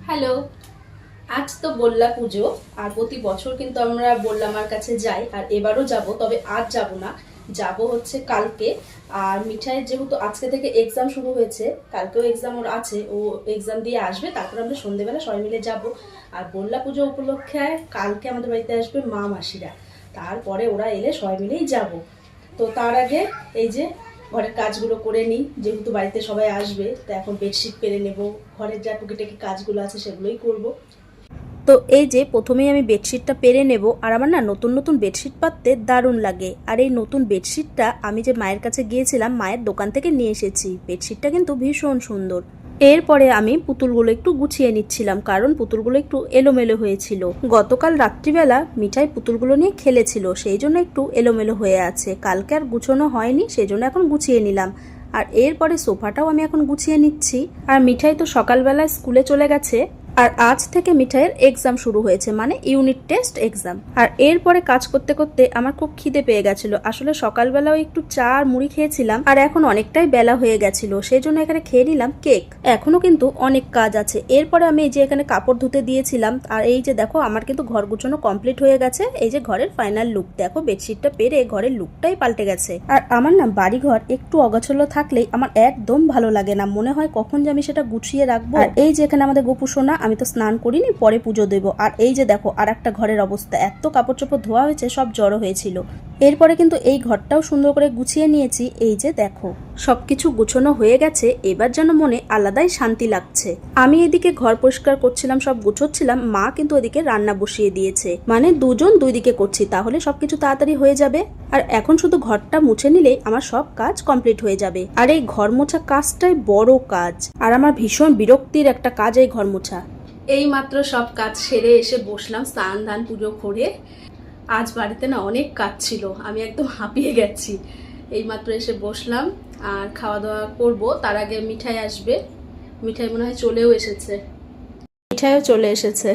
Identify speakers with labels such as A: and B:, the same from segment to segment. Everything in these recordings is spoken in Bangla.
A: হ্যালো। আজ তো বল্লা পুজো, আর প্রতি বছর কিন্তু আমরা বল্লা মার কাছে যাই, আর এবারও যাব, তবে আজ যাব না, যাব হচ্ছে কালকে। আর মিঠাইয়ের যেহেতু আজকে থেকে এক্সাম শুরু হয়েছে, কালকেও এক্সাম ওর আছে, ও এক্সাম দিয়ে আসবে, তারপর আমরা সন্ধেবেলা সবাই মিলে যাব। আর বল্লা পুজো উপলক্ষে কালকে আমাদের বাড়িতে আসবে মা মাসিরা, তারপরে ওরা এলে সবাই মিলেই যাব। তো তার আগে এই যে ঘরের কাজগুলো করে নিই, যেহেতু বাড়িতে সবাই আসবে, তো এখন বেডশিট পেরে নেব, ঘরের যা টুকিটাকি কাজগুলো আছে সেগুলোই করব। তো এই যে প্রথমেই আমি বেডশিটটা পেরে নেব। আর আমার না নতুন নতুন বেডশিট পাততে দারুণ লাগে। আর এই নতুন বেডশিটটা আমি যে মায়ের কাছে গিয়েছিলাম, মায়ের দোকান থেকে নিয়ে এসেছি। বেডশিটটা কিন্তু ভীষণ সুন্দর। এরপরে আমি পুতুলগুলো একটু গুছিয়ে নিচ্ছিলাম, কারণ পুতুলগুলো একটু এলোমেলো হয়েছিল। গতকাল রাত্রিবেলা মিঠাই পুতুলগুলো নিয়ে খেলেছিল, সেই জন্য একটু এলোমেলো হয়ে আছে। কালকে আর গুছানো হয়নি, সেই জন্য এখন গুছিয়ে নিলাম। আর এরপরে সোফাটাও আমি এখন গুছিয়ে নিচ্ছি। আর মিঠাই তো সকালবেলায় স্কুলে চলে গেছে, আর আজ থেকে মিঠাইয়ের এক্সাম শুরু হয়েছে, মানে ইউনিট টেস্ট এক্সাম। আর এরপরে কাজ করতে করতে আমার খুব খিদে পেয়ে গেছিল। আসলে সকালবেলাও একটু চা আর মুড়ি খেয়েছিলাম, আর এখন অনেকটাই বেলা হয়ে গেছিল, সেই জন্য এখানে খেয়ে নিলাম কেক। এখনো কিন্তু অনেক কাজ আছে। এরপরে আমি এই যে এখানে কাপড় ধুতে দিয়েছিলাম, আর এই যে দেখো আমার কিন্তু ঘর গুছানো কমপ্লিট হয়ে গেছে। এই যে ঘরের ফাইনাল লুক দেখো, বেডশিটটা পেরে ঘরের লুকটাই পাল্টে গেছে। আর আমার না বাড়ি ঘর একটু অগোছালো থাকলেই আমার একদম ভালো লাগে না, মনে হয় কখন যে আমি সেটা গুছিয়ে রাখবো। আর এই যে এখানে আমাদের গোপু সোনা, আমি তো স্নান করিনি, পরে পুজো দেবো। আর এই যে দেখো আর একটা ঘরের অবস্থা, এত কাপড় চোপড় ধোয়া হয়েছে, সব জড়ো হয়েছিল। এরপরে কিন্তু এই ঘরটাও সুন্দর করে গুছিয়ে নিয়েছি। এই যে দেখো সবকিছু গুছানো হয়ে গেছে, এবার যেন মনে আলাদাই শান্তি লাগছে। আমি এদিকে ঘর পরিষ্কার করছিলাম, সব গুছোচ্ছিলাম, মা কিন্তু ওদিকে রান্না বসিয়ে দিয়েছে। মানে দুজন দুই দিকে করছি, তাহলে সবকিছু তাড়াতাড়ি হয়ে যাবে। আর এখন শুধু ঘরটা মুছে নিলেই আমার সব কাজ কমপ্লিট হয়ে যাবে। আর এই ঘর মোছা কাজটাই বড় কাজ, আর আমার ভীষণ বিরক্তির একটা কাজ এই ঘর মোছা। এই মাত্র সব কাজ সেরে এসে বসলাম, স্নান ধান পুজো করে। আজ বাড়িতে না অনেক কাজ ছিল, আমি একদম হাঁপিয়ে গেছি। এই মাত্র এসে বসলাম, আর খাওয়া দাওয়া করব। তার আগে মিঠাই আসবে, মিঠাই মনে হয় চলেও এসেছে। মিঠাইও চলে এসেছে।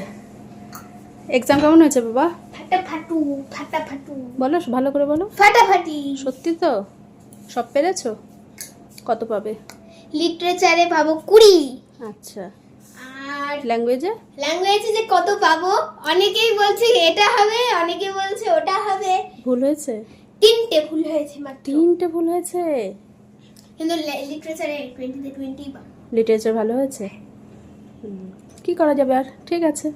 A: এক্সাম কেমন হয়েছে বাবা?
B: ফাটাফাটু ফাটাফাটু
A: বলো, ভালো করে বলো।
B: ফাটাফাটি।
A: সত্যি তো? সব পেরেছো? কত পাবে?
B: লিটারেচারে পাবো 20।
A: আচ্ছা।
B: আর
A: ল্যাঙ্গুয়েজে?
B: ল্যাঙ্গুয়েজে যে কত পাবো, অনেকেই বলছে এটা হবে, অনেকে বলছে ওটা হবে।
A: ভুল হয়েছে?
B: 3টে ভুল হয়েছে মাত্র।
A: 3টে ভুল হয়েছে?
B: কিন্তু লিটারেচারে 20 তে 20 পাবো।
A: লিটারেচার ভালো হয়েছে? কি করা যাবে আর, ঠিক আছে,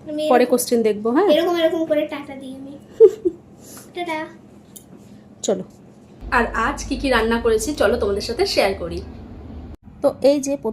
B: আমি
A: পরে কোশ্চেন দেখবো। হ্যাঁ,
B: এরকম এরকম করে টাটা দিই আমি। টাটা।
A: চলো। আর আজ কি কি রান্না করেছি চলো তোমাদের সাথে শেয়ার করি। তো এই যে